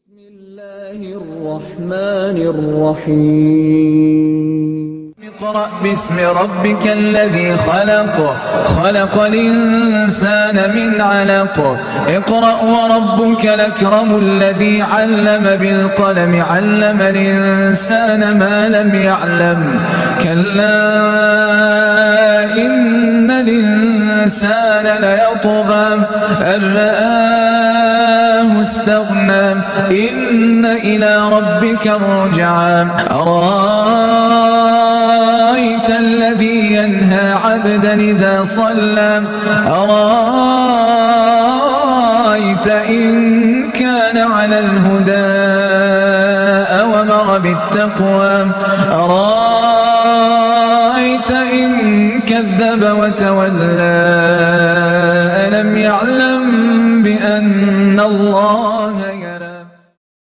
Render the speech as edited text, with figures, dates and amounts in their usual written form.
بسم الله الرحمن الرحيم اقرأ باسم ربك الذي خلق خلق الإنسان من علق اقرأ وربك الأكرم الذي علم بالقلم علم الإنسان ما لم يعلم كلا إن الإنسان ليطغى أن رآه استغنى إن إلى ربك الرجعى أرأيت الذي ينهى عبدا إذا صلى أرأيت إن كان على الهدى أومر بالتقوى أرأيت إن كذب وتولى ألم يعلم بأن الله يرى